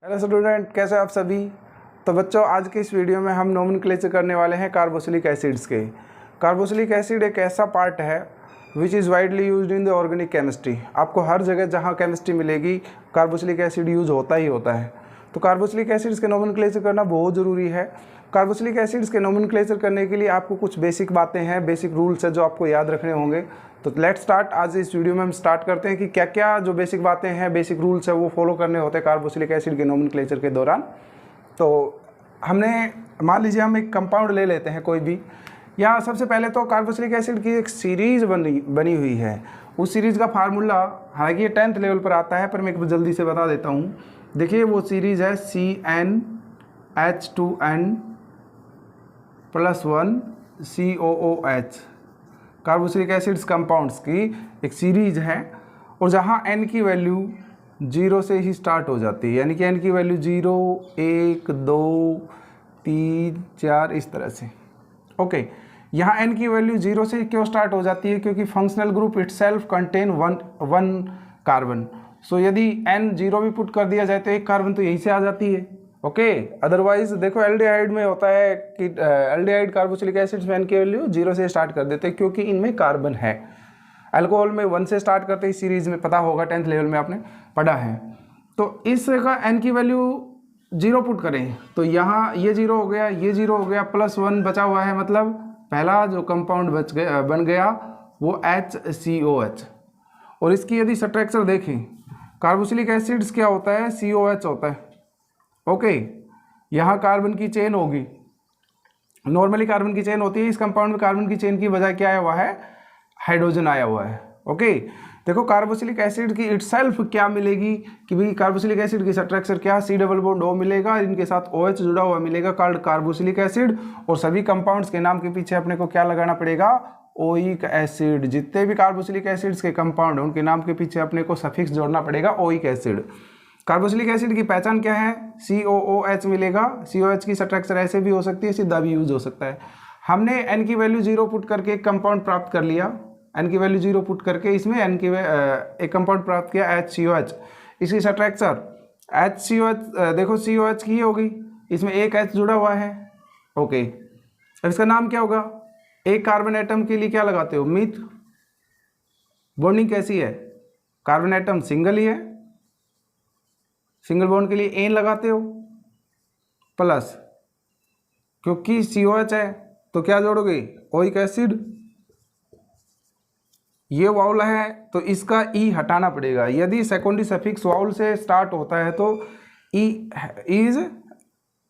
Hello student, कैसे आप सभी। तो बच्चों, आज के इस वीडियो में हम नोमेनक्लेचर करने वाले हैं कार्बोक्सिलिक एसिड्स के। कार्बोक्सिलिक एसिड एक ऐसा पार्ट है which is widely used in the organic chemistry. आपको हर जगह जहाँ केमिस्ट्री मिलेगी कार्बोक्सिलिक एसिड यूज़ होता ही होता है। तो कार्बोक्सिलिक एसिड्स के नोमेनक्लेचर करना बहुत ज़रूरी है। कार्बोक्सिलिक एसिड्स के नोमेनक्लेचर करने के लिए आपको कुछ बेसिक बातें हैं, बेसिक रूल्स है जो आपको याद रखने होंगे। तो लेट्स स्टार्ट। आज इस वीडियो में हम स्टार्ट करते हैं कि क्या क्या जो बेसिक बातें हैं, बेसिक रूल्स है वो फॉलो करने होते हैं कार्बोक्सिलिक एसिड के नोमेनक्लेचर के दौरान। तो हमने मान लीजिए हम एक कंपाउंड ले लेते हैं कोई भी। यहाँ सबसे पहले तो कार्बोक्सिलिक एसिड की एक सीरीज़ बनी हुई है। उस सीरीज़ का फार्मूला हालांकि ये 10th लेवल पर आता है, पर मैं एक जल्दी से बता देता हूँ। देखिए वो सीरीज़ है CnH2n+1 COOH। Carboxylic acids compounds की एक सीरीज है, और जहाँ n की वैल्यू 0 से ही स्टार्ट हो जाती है, यानी कि n की वैल्यू 0, 1, 2, 3, 4 इस तरह से। ओके, यहाँ n की वैल्यू 0 से क्यों स्टार्ट हो जाती है? क्योंकि functional group itself contain one carbon. So यदि n 0 भी पुट कर दिया जाए तो एक कार्बन तो यहीं से आ जाती है। ओके, अदरवाइज देखो एल्डिहाइड में होता है कि एल्डिहाइड कार्बोक्सिलिक एसिड्स में n की वैल्यू 0 से स्टार्ट कर देते हैं क्योंकि इनमें कार्बन है। अल्कोहल में 1 से स्टार्ट करते हैं, सीरीज में पता होगा 10th लेवल में आपने पढ़ा है। तो इसका n की वैल्यू 0 पुट करें तो यहाँ ये 0 हो गया, ये 0 हो गया, +1 बचा हुआ है, मतलब पहला जो कंपाउंड बन गया वो HCOH। और इसकी यदि स्ट्रक्चर देखें, कार्बोक्सिलिक एसिड्स क्या होता है? COH होता है। ओके, यहाँ कार्बन की चेन होगी, नॉर्मली कार्बन की चेन होती है। इस कंपाउंड में कार्बन की चेन की बजाय क्या आया हुआ है? हाइड्रोजन आया हुआ है। ओके, देखो कार्बोक्सिलिक एसिड की इटसेल्फ क्या मिलेगी कि भाई कार्बोक्सिलिक एसिड की स्ट्रक्चर क्या? C डबल बॉन्ड O मिलेगा, इनके साथ OH जुड़ा हुआ मिलेगा, कॉल्ड कार्बोक्सिलिक एसिड। और सभी कंपाउंड्स के नाम के पीछे अपने को क्या लगाना पड़ेगा? Oic acid. जितने भी कार्बोक्सिलिक एसिड्स के कंपाउंड हैं उनके नाम के पीछे अपने को सफिक्स जोड़ना पड़ेगा ओइक एसिड। कार्बोक्सिलिक एसिड की पहचान क्या है? COOH मिलेगा। COH की स्ट्रक्चर ऐसे भी हो सकती है, सीधा भी यूज हो सकता है। हमने n की वैल्यू 0 पुट करके एक कंपाउंड प्राप्त कर लिया। n की वैल्यू 0 पुट करके इसमें एक कंपाउंड प्राप्त किया HCOH। इसकी स्ट्रक्चर HCOH देखो COH की होगी, इसमें एक H जुड़ा हुआ है। ओके, अब इसका नाम क्या होगा? एक कार्बन एटम के लिए क्या लगाते हो? मिथ। बॉन्डिंग कैसी है? कार्बन एटम सिंगल ही है, सिंगल बॉन्ड के लिए एन लगाते हो प्लस, क्योंकि COH है तो क्या जोड़ोगे? Oic acid. ये वाउल है तो इसका ई हटाना पड़ेगा। यदि सेकेंडरी सफिक्स वाउल से स्टार्ट होता है तो e is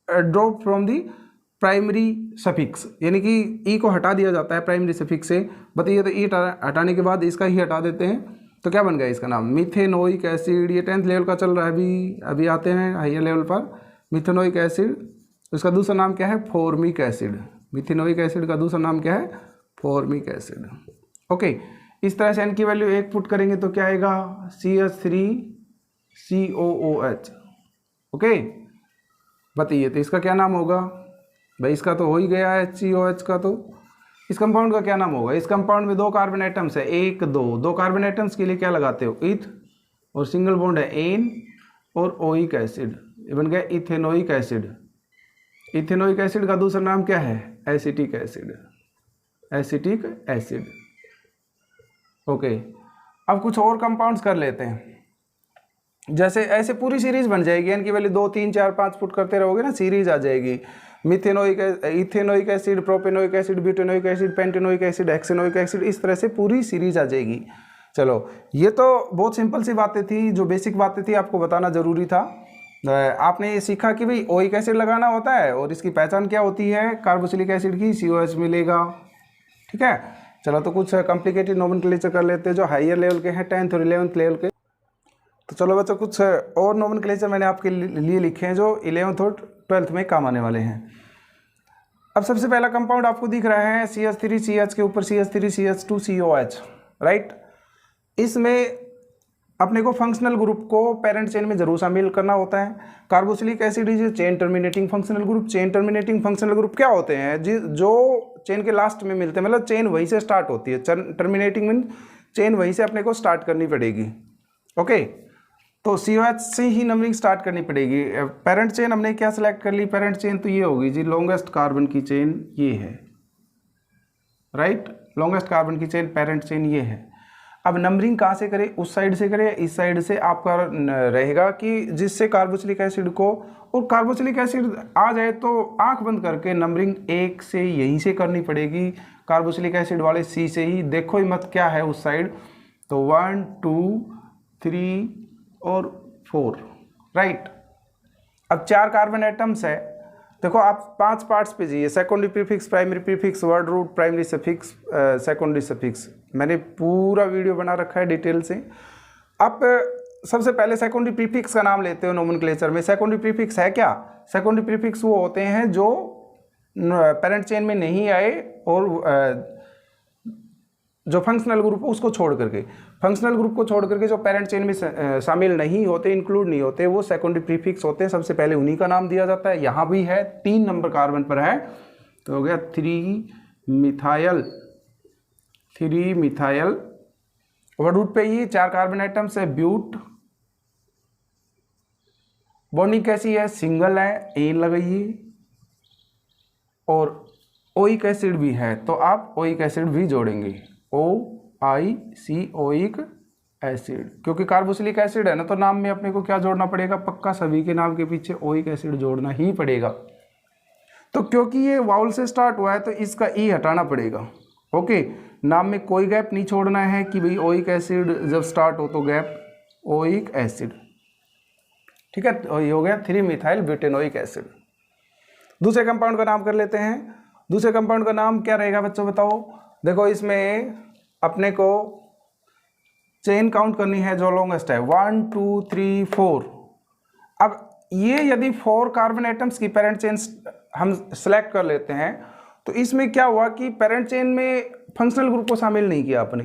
drop from the primary suffix, यानी कि ई को हटा दिया जाता है प्राइमरी सफिक्स से। बताइए, तो ई हटाने के बाद इसका ही हटा देते हैं तो क्या बन गया इसका नाम? Methanoic acid. ये 10th लेवल का चल रहा है, अभी आते हैं हायर लेवल पर। मिथेनोइक एसिड, उसका दूसरा नाम क्या है? Formic acid. मिथेनोइक एसिड का दूसरा नाम क्या है? Formic acid. ओके, इस तरह से n की वैल्यू 1 पुट करेंगे तो क्या आएगा? CH3COOH। ओके, बताइए तो इसका क्या नाम होगा? भाई इसका तो हो ही गया है HCOH का, तो इस कंपाउंड का क्या नाम होगा? इस कंपाउंड में 2 कार्बन एटम्स है, 1, 2 कार्बन एटम्स के लिए क्या लगाते हो? इथ, और सिंगल बॉन्ड है एन और ओइक एसिड। ये बन गया इथेनोइक एसिड। इथेनोइक एसिड का दूसरा नाम क्या है? Acetic acid. Acetic acid. Okay, अब कुछ और कंपाउंड्स कर लेते हैं। जैसे ऐसे पूरी सीरीज बन जाएगी, n की वैल्यू 2, 3, 4, 5 पुट करते रहोगे ना, सीरीज आ जाएगी। Ethanoic acid, propanoic acid, butanoic acid, pentanoic acid, hexanoic acid, इस तरह से पूरी सीरीज आ जाएगी। चलो, ये तो बहुत सिंपल सी बातें थी, जो बेसिक बातें थी आपको बताना जरूरी था। आपने ये सीखा कि भाई ओइक एसिड लगाना होता है और इसकी पहचान क्या होती है? कार्बोक्सिलिक एसिड की COH मिलेगा। ठीक है, चलो तो कुछ कॉम्प्लिकेटेड नोमेनक्लेचर कर लेते हैं जो हायर लेवल के हैं, 10th और 11th लेवल के। तो चलो बच्चों, कुछ और नोमेनक्लेचर मैंने आपके लिए लिखे हैं जो 11th और 12th में काम आने वाले हैं। अब सबसे पहला कंपाउंड आपको दिख रहा है CH3CH के ऊपर CH3CH2COH, राइट। इसमें अपने को फंक्शनल ग्रुप को पेरेंट चेन में जरूर शामिल करना होता है। Carboxylic acid is chain terminating functional group. Chain terminating functional group क्या होते हैं? जो चेन के लास्ट में मिलते हैं, मतलब चेन वहीं से स्टार्ट होती है। टर्मिनेटिंग मीन चेन वहीं से अपने को स्टार्ट करनी पड़ेगी। ओके, तो COH से ही नंबरिंग स्टार्ट करनी पड़ेगी। पेरेंट चेन हमने क्या सिलेक्ट कर ली, पेरेंट चेन तो ये होगी जी, लॉन्गेस्ट कार्बन की चेन ये है, राइट, लॉन्गेस्ट कार्बन की चेन पेरेंट चेन ये है। अब नंबरिंग कहाँ से करें, उस साइड से करें, इस साइड से आपका रहेगा कि जिससे कार्बोक्सिलिक एसिड को, और कार्बोक्सिलिक एसिड आ जाए तो आंख बंद करके नंबरिंग 1 से यहीं से करनी पड़ेगी, कार्बोक्सिलिक एसिड वाले C से ही। देखो ही मत क्या है उस साइड, तो 1 2 3 और 4, राइट। अब 4 कार्बन एटम्स है, देखो आप 5 पार्ट्स पे जाइए, secondary prefix, primary prefix, word root, primary suffix, secondary suffix, मैंने पूरा वीडियो बना रखा है डिटेल से। अब सबसे पहले सेकेंडरी प्रीफिक्स का नाम लेते हो नोमेनक्लेचर में। सेकेंडरी प्रीफिक्स है क्या, सेकेंडरी प्रीफिक्स वो होते हैं जो पेरेंट चेन में नहीं आए और जो फंक्शनल ग्रुप है उसको छोड़ करके, फंक्शनल ग्रुप को छोड़ करके जो पेरेंट चेन में शामिल नहीं होते, इंक्लूड नहीं होते, वो सेकेंडरी प्रीफिक्स होते हैं। सबसे पहले उन्हीं का नाम दिया जाता है। यहाँ भी है, 3 नंबर कार्बन पर है, तो हो गया 3 मिथाइल। वर्ड रूट पे ये 4 कार्बन एटम्स है, ब्यूट, बॉन्डिंग कैसी है, सिंगल है, एन लगाइए, और ओइक एसिड भी है, तो आप ओइक एसिड भी जोड़ेंगे, OIC ओइक एसिड, क्योंकि कार्बोक्सिलिक एसिड है ना, तो नाम में अपने को क्या जोड़ना पड़ेगा, पक्का सभी के नाम के पीछे ओइक एसिड जोड़ना ही पड़ेगा। तो क्योंकि ये वाउल से स्टार्ट हुआ है तो इसका ई हटाना पड़ेगा, ओके। नाम में कोई गैप नहीं छोड़ना है कि भाई ओइक एसिड जब स्टार्ट हो तो गैप, ओइक एसिड, ठीक है। तो ये हो गया 3 मिथाइल ब्यूटेनोइक एसिड। दूसरे कंपाउंड का नाम कर लेते हैं। दूसरे कंपाउंड का नाम क्या रहेगा बच्चों, बताओ। देखो इसमें अपने को चेन काउंट करनी है जो लॉन्गेस्ट है, 1 2 3 4। अब ये यदि 4 कार्बन एटम्स की पेरेंट चेन हम सेलेक्ट कर लेते हैं, तो इसमें क्या हुआ कि पेरेंट चेन में फंक्शनल ग्रुप को शामिल नहीं किया आपने।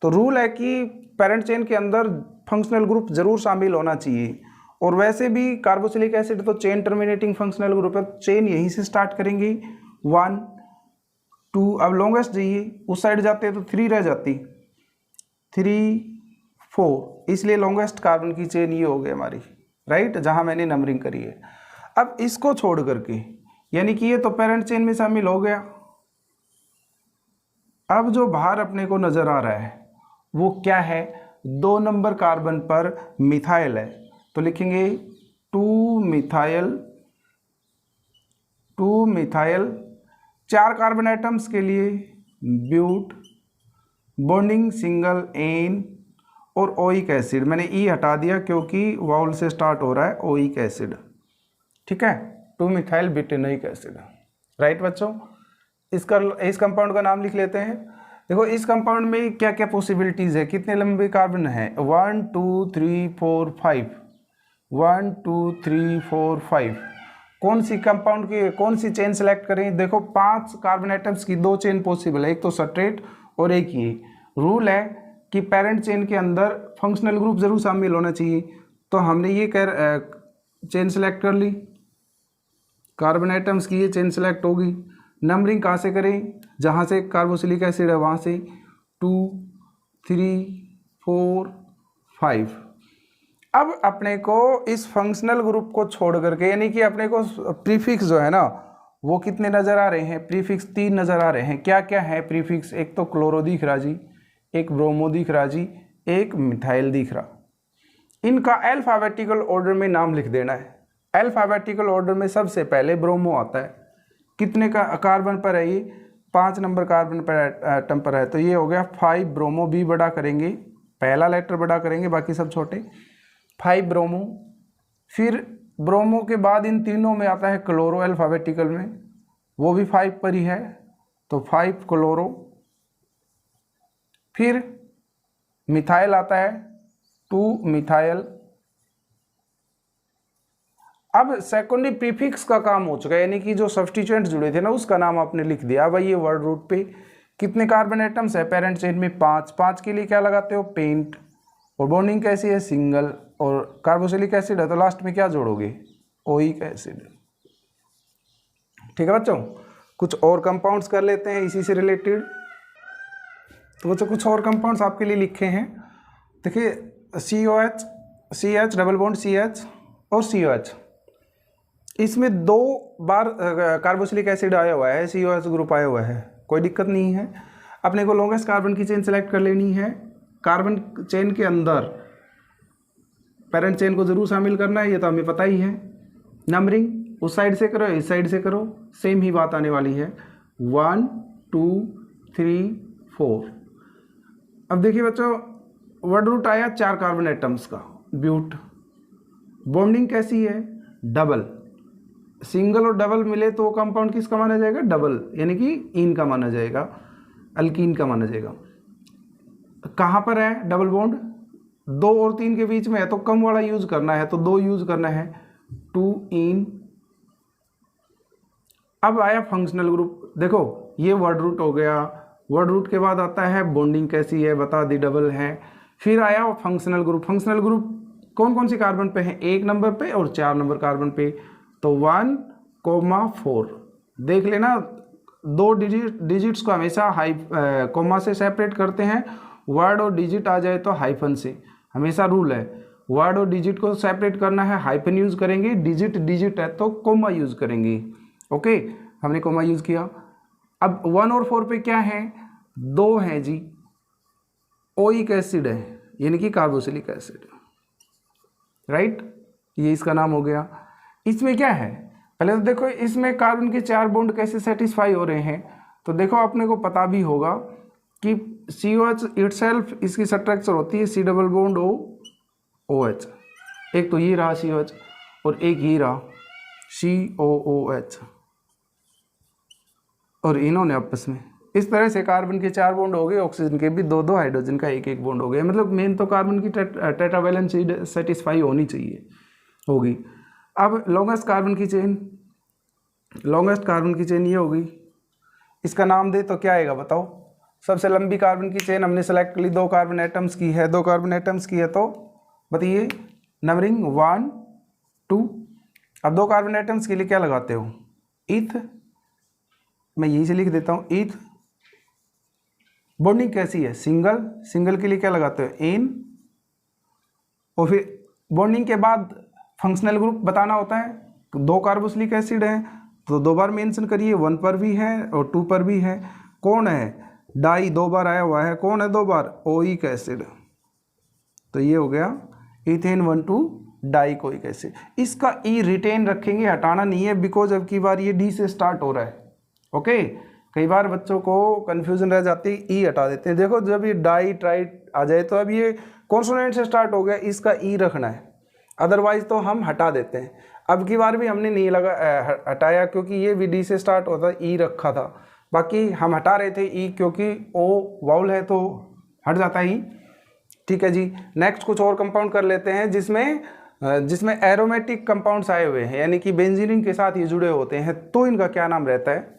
तो रूल है कि पेरेंट चेन के अंदर फंक्शनल ग्रुप जरूर शामिल होना चाहिए, और वैसे भी कार्बोक्सिलिक एसिड तो चेन टर्मिनेटिंग फंक्शनल ग्रुप है, चेन यहीं से स्टार्ट करेंगे, 1 2। अब लॉन्गेस्ट जाइए, उस साइड जाते हैं तो 3 रह जाती, 3 4, इसलिए लॉन्गेस्ट कार्बन की चेन ये हो गई हमारी, राइट, जहां मैंने नंबरिंग करी है। अब इसको छोड़ करके, यानी कि ये तो पेरेंट चेन में शामिल हो गया। अब जो बाहर अपने को नजर आ रहा है वो क्या है, 2 नंबर कार्बन पर मिथाइल है, तो लिखेंगे 2 मिथाइल। 4 कार्बन एटम्स के लिए ब्यूट, बॉन्डिंग सिंगल, एन, और ओइक एसिड। मैंने ई हटा दिया क्योंकि वाउल से स्टार्ट हो रहा है, ओइक एसिड, ठीक है, 2 मिथाइल ब्यूटेनोइक एसिड, राइट बच्चों। इस कंपाउंड का नाम लिख लेते हैं। देखो इस कंपाउंड में क्या क्या पॉसिबिलिटीज है, कितने लंबे कार्बन है, 1 2 3 4 5, 1 2 3 4 5। कौन सी कंपाउंड की कौन सी चेन सेलेक्ट करें, देखो 5 कार्बन एटम्स की 2 चेन पॉसिबल है, एक तो स्ट्रेट और एक ये। रूल है कि पेरेंट चेन के अंदर फंक्शनल ग्रुप जरूर शामिल होना चाहिए, तो हमने ये चेन सेलेक्ट कर ली, कार्बन एटम्स की ये चेन सेलेक्ट होगी। नंबरिंग कहाँ से करें, जहाँ से कार्बोक्सिलिक एसिड है वहाँ से, 2 3 4 5। अब अपने को इस फंक्शनल ग्रुप को छोड़ करके, यानी कि अपने को प्रीफिक्स जो है ना वो कितने नज़र आ रहे हैं, प्रीफिक्स 3 नज़र आ रहे हैं। क्या क्या है प्रीफिक्स, एक तो क्लोरो दिख रहा जी, एक ब्रोमो दिख रहा जी, एक मिथाइल दिख रहा। इनका अल्फाबेटिकल ऑर्डर में नाम लिख देना है। अल्फाबेटिकल ऑर्डर में सबसे पहले ब्रोमो आता है, कितने का कार्बन पर है ये, 5 नंबर कार्बन पर एटम पर है, तो ये हो गया 5 ब्रोमो। भी बड़ा करेंगे, पहला लेटर बड़ा करेंगे, बाकी सब छोटे, 5 ब्रोमो। फिर ब्रोमो के बाद इन तीनों में आता है क्लोरो अल्फाबेटिकल में, वो भी 5 पर ही है, तो 5 क्लोरो। फिर मिथाइल आता है, 2 मिथाइल। अब सेकेंडरी प्रीफिक्स का काम हो चुका है, यानी कि जो सब्स्टिट्यूएंट जुड़े थे ना उसका नाम आपने लिख दिया। भाई ये वर्ड रूट पे कितने कार्बन एटम्स है पेरेंट चेन में, 5 के लिए क्या लगाते हो, पेंट, और बॉन्डिंग कैसी है, सिंगल, और कार्बोक्सिलिक एसिड है तो लास्ट में क्या जोड़ोगे, ओइक एसिड। ठीक है बच्चों, कुछ और कंपाउंड्स कर लेते हैं इसी से रिलेटेड। तो बच्चों कुछ और कंपाउंड्स आपके लिए लिखे हैं, देखिए CH डबल बॉन्ड CH और COH, इसमें 2 बार कार्बोक्सिलिक एसिड आया हुआ है, COH ग्रुप आया हुआ है, कोई दिक्कत नहीं है। अपने को लॉन्गेस्ट कार्बन की चेन सेलेक्ट कर लेनी है। कार्बन चेन के अंदर पेरेंट चेन को जरूर शामिल करना है, ये तो हमें पता ही है। नंबरिंग उस साइड से करो, इस साइड से करो, सेम ही बात आने वाली है। 1 2 3 4। अब देखिए बच्चों, वर्ड रूट आया 4 कार्बन एटम्स का, ब्यूट। बॉन्डिंग कैसी है? डबल। सिंगल और डबल मिले तो कंपाउंड किसका माना जाएगा? डबल, यानी कि इन का माना जाएगा, अल्कीन का माना जाएगा। कहाँ पर है डबल बॉन्ड? 2 और 3 के बीच में है, तो कम वाला यूज करना है, तो 2 यूज करना है, 2 इन। अब आया फंक्शनल ग्रुप, देखो ये वर्ड रूट हो गया। वर्ड रूट के बाद आता है बॉन्डिंग कैसी है, बता दी, डबल है। फिर आया फंक्शनल ग्रुप। फंक्शनल ग्रुप कौन कौन सी कार्बन पे है? 1 नंबर पे और 4 नंबर कार्बन पे, तो 1,4। देख लेना, 2 डिजिट्स को हमेशा कोमा से सेपरेट करते हैं। वर्ड और डिजिट आ जाए तो हाइफन से, हमेशा रूल है। वर्ड और डिजिट को सेपरेट करना है, हाइफन यूज करेंगे। डिजिट डिजिट है तो कोमा यूज करेंगे। ओके, हमने कोमा यूज किया। अब 1 और 4 पे क्या है? 2 है जी, ओइक एसिड है, यानी कि कार्बोक्सिलिक एसिड, राइट, ये इसका नाम हो गया। इसमें क्या है? पहले तो देखो इसमें कार्बन के 4 बॉन्ड कैसे सेटिस्फाई हो रहे हैं। तो देखो अपने को पता भी होगा कि COH इटसेल्फ इसकी स्ट्रक्चर होती है C डबल बॉन्ड OH। एक तो ये रहा COH और एक ये रहा COOH, और इन्होंने आपस में इस तरह से कार्बन के 4 बॉन्ड हो गए, ऑक्सीजन के भी 2-2, हाइड्रोजन का 1-1 बॉन्ड हो गया। मतलब मेन तो कार्बन की टेट्रावैलेंसी सेटिस्फाई होनी चाहिए, होगी। अब लॉन्गेस्ट कार्बन की चेन, लॉन्गेस्ट कार्बन की चेन ये होगी। इसका नाम दे तो क्या आएगा बताओ? सबसे लंबी कार्बन की चेन हमने सेलेक्ट कर ली, 2 कार्बन एटम्स की है, 2 कार्बन एटम्स की है, तो बताइए नंबरिंग 1 2। अब 2 कार्बन एटम्स के लिए क्या लगाते हो? ईथ, मैं यहीं से लिख देता हूँ, ईथ। बॉन्डिंग कैसी है? सिंगल, सिंगल के लिए क्या लगाते हो? एन। और फिर बॉन्डिंग के बाद फंक्शनल ग्रुप बताना होता है। 2 कार्बोक्सिलिक एसिड है तो 2 बार मेंशन करिए, 1 पर भी है और 2 पर भी है। कौन है? डाई 2 बार आया हुआ है, कौन है 2 बार? Oic acid. तो ये हो गया इथेन 1,2 डाइकोइक एसिड। इसका ई रिटेन रखेंगे, हटाना नहीं है, बिकॉज अब की बार ये डी से स्टार्ट हो रहा है। ओके, कई बार बच्चों को कंफ्यूजन रह जाती है, ई हटा देते हैं। देखो जब ये डाई ट्राइट आ जाए तो अब ये कॉन्सोनेंट से स्टार्ट हो गया, इसका ई रखना है, अदरवाइज तो हम हटा देते हैं। अब की बार भी हमने नहीं हटाया क्योंकि ये भी डी से स्टार्ट होता है, ई रखा था। बाकी हम हटा रहे थे ई क्योंकि ओ वाउल है तो हट जाता ही। ठीक है जी, नेक्स्ट कुछ और कंपाउंड कर लेते हैं जिसमें एरोमेटिक कंपाउंड्स आए हुए हैं, यानी कि बेंजीन के साथ ये जुड़े होते हैं, तो इनका क्या नाम रहता है?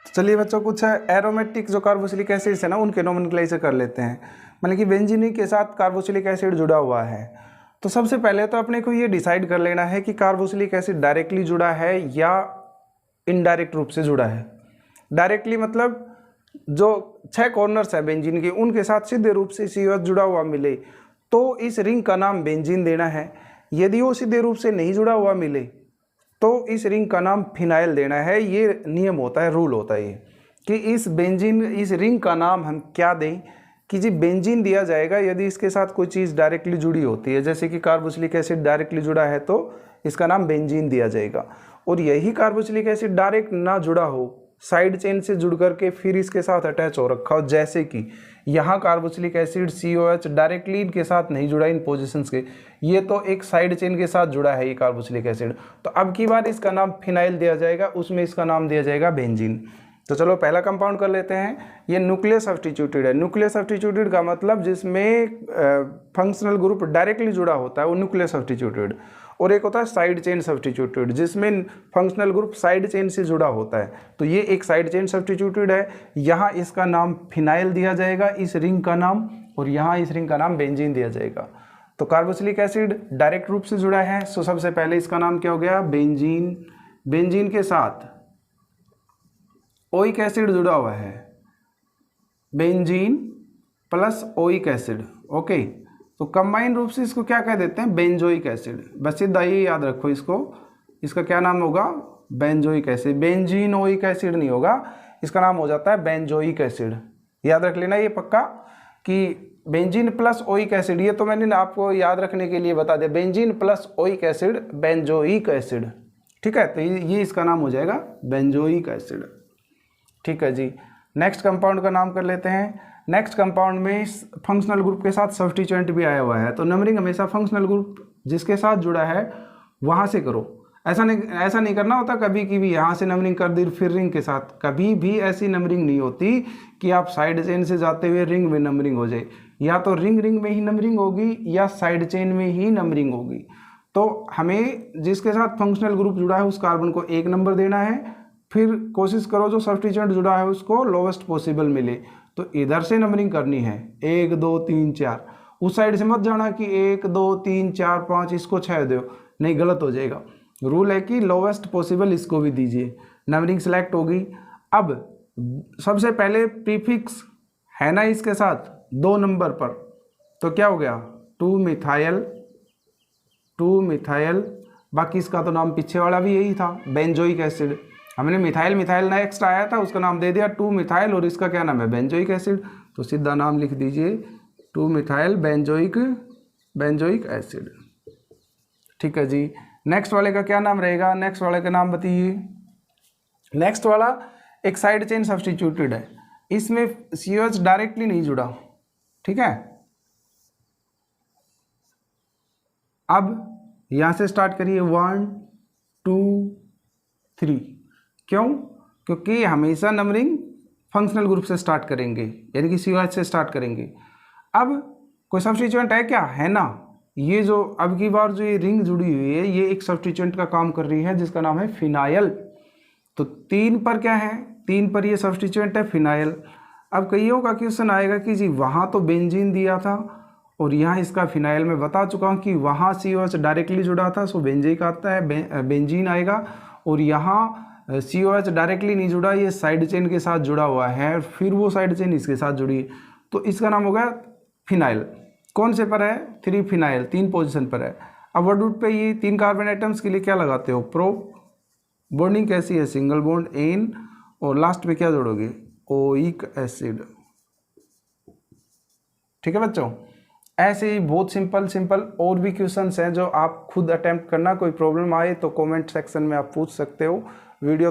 चलिए बच्चों, कुछ एरोमेटिक जो कार्बोक्सिलिक एसिड्स है ना, उनके नोमेनक्लेचर कर लेते हैं। मतलब कि बेंजीन के साथ कार्बोक्सिलिक एसिड जुड़ा हुआ है, तो सबसे पहले तो अपने को ये डिसाइड कर लेना है कि कार्बोक्सिलिक एसिड डायरेक्टली जुड़ा है या इनडायरेक्ट रूप से जुड़ा है। डायरेक्टली मतलब जो 6 कॉर्नर्स है बेंजीन के, उनके साथ सीधे रूप से COH जुड़ा हुआ मिले तो इस रिंग का नाम बेंजीन देना है। यदि वो सीधे रूप से नहीं जुड़ा हुआ मिले तो इस रिंग का नाम फिनाइल देना है। ये नियम होता है, रूल होता है ये, कि इस रिंग का नाम हम क्या दें कि जी बेंजीन दिया जाएगा यदि इसके साथ कोई चीज़ डायरेक्टली जुड़ी होती है। जैसे कि कार्बोक्सिलिक एसिड डायरेक्टली जुड़ा है तो इसका नाम बेंजीन दिया जाएगा। और यही कार्बोक्सिलिक एसिड डायरेक्ट ना जुड़ा हो, साइड चेन से जुड़ करके फिर इसके साथ अटैच हो रखा हो, जैसे कि यहाँ कार्बोक्सिलिक एसिड COH डायरेक्टली इनके साथ नहीं जुड़ा इन पोजीशंस के, ये तो एक साइड चेन के साथ जुड़ा है ये कार्बोक्सिलिक एसिड, तो अब की बार इसका नाम फिनाइल दिया जाएगा, उसमें इसका नाम दिया जाएगा बेंजीन। तो चलो पहला कंपाउंड कर लेते हैं, ये न्यूक्लियर सब्स्टिट्यूटेड है। न्यूक्लियर सब्स्टिट्यूटेड का मतलब जिसमें फंक्शनल ग्रुप डायरेक्टली जुड़ा होता है वो न्यूक्लियर सब्स्टिट्यूटेड, और एक होता है साइड चेन सब्स्टिट्यूटेड जिसमें फंक्शनल ग्रुप साइड चेन से जुड़ा होता है। तो ये एक साइड चेन सब्स्टिट्यूटेड है, यहाँ इसका नाम फिनाइल दिया जाएगा इस रिंग का नाम, और यहाँ इस रिंग का नाम बेंजीन दिया जाएगा। तो कार्बोक्सिलिक एसिड डायरेक्ट रूप से जुड़ा है, सो सबसे पहले इसका नाम क्या हो गया? बेंजीन। बेंजीन के साथ ओइक एसिड जुड़ा हुआ है, benzene plus oic acid. Okay, तो कंबाइन रूप से इसको क्या कह देते हैं, बेंजोइक एसिड। बस सीधा ये याद रखो इसको, इसका क्या नाम होगा, बेंजोइक एसिड। बेंजीनोइक एसिड नहीं होगा, इसका नाम हो जाता है बेंजोइक एसिड। याद रख लेना ये पक्का कि बेंजीन प्लस ओइक एसिड, ये तो मैंने आपको याद रखने के लिए बता दिया, benzene plus oic acid benzoic acid. ठीक है, तो ये इसका नाम हो जाएगा बेंजोइक एसिड। ठीक है जी, नेक्स्ट कंपाउंड का नाम कर लेते हैं। नेक्स्ट कंपाउंड में फंक्शनल ग्रुप के साथ सब्स्टिट्यूएंट भी आया हुआ है, तो नंबरिंग हमेशा फंक्शनल ग्रुप जिसके साथ जुड़ा है वहाँ से करो। ऐसा नहीं करना होता कभी कि भी यहाँ से नंबरिंग कर दी फिर रिंग के साथ, कभी भी ऐसी नंबरिंग नहीं होती कि आप साइड चेन से जाते हुए रिंग में नंबरिंग हो जाए। या तो रिंग में ही नंबरिंग होगी या साइड चेन में ही नंबरिंग होगी। तो हमें जिसके साथ फंक्शनल ग्रुप जुड़ा है उस कार्बन को 1 नंबर देना है, फिर कोशिश करो जो सब्स्टिट्यूएंट जुड़ा है उसको लोवेस्ट पॉसिबल मिले। तो इधर से नंबरिंग करनी है 1 2 3 4, उस साइड से मत जाना कि 1 2 3 4 5 इसको 6 दो, नहीं गलत हो जाएगा। रूल है कि लोवेस्ट पॉसिबल इसको भी दीजिए। नंबरिंग सेलेक्ट होगी। अब सबसे पहले प्रीफिक्स है ना इसके साथ 2 नंबर पर, तो क्या हो गया 2 मिथाइल, बाकी इसका तो नाम पीछे वाला भी यही था बेंजोइक एसिड। हमने मिथाइल ना एक्स्ट्रा आया था उसका नाम दे दिया 2 मिथाइल और इसका क्या नाम है बेंजोइक एसिड। तो सीधा नाम लिख दीजिए 2 मिथाइल बेंजोइक एसिड। ठीक है जी, नेक्स्ट वाले का क्या नाम रहेगा, नेक्स्ट वाले का नाम बताइए। नेक्स्ट वाला एक साइड चेन सब्स्टिट्यूटेड है, इसमें COH डायरेक्टली नहीं जुड़ा। ठीक है, अब यहां से स्टार्ट करिए 1 2 3। क्यों, क्योंकि हमेशा नंबरिंग फंक्शनल ग्रुप से स्टार्ट करेंगे, यानी कि COH से स्टार्ट करेंगे। अब कोई सब्स्टिट्यूएंट है क्या, है ना, ये जो अब की बार जो ये रिंग जुड़ी हुई है ये एक सब्स्टिट्यूएंट का काम कर रही है जिसका नाम है फिनाइल। तो 3 पर क्या है, 3 पर ये सब्स्टिट्यूएंट है फिनाइल। अब कईयों का क्वेश्चन आएगा कि जी वहाँ तो बेंजीन दिया था और यहाँ इसका फिनाइल। मैं बता चुका हूँ कि वहाँ COH डायरेक्टली जुड़ा था सो बेंजीक आता है, बेंजीन आएगा। और यहाँ COH डायरेक्टली नहीं जुड़ा, ये साइड चेन के साथ जुड़ा हुआ है, फिर वो साइड चेन इसके साथ जुड़ी, तो इसका नाम हो गया फिनाइल। कौन से पर है, 3 फिनाइल, 3 पोजीशन पर है। अब वर्ड रूट पे ये 3 कार्बन आइटम्स के लिए क्या लगाते हो, प्रो। बॉन्डिंग कैसी है, सिंगल बॉन्ड एन, और लास्ट में क्या जोड़ोगे, ओइक एसिड। ठीक है बच्चों, ऐसे ही बहुत सिंपल और भी क्वेश्चंस हैं जो आप खुद अटेम्प्ट करना। कोई प्रॉब्लम आए तो कमेंट सेक्शन में आप पूछ सकते हो। वीडियो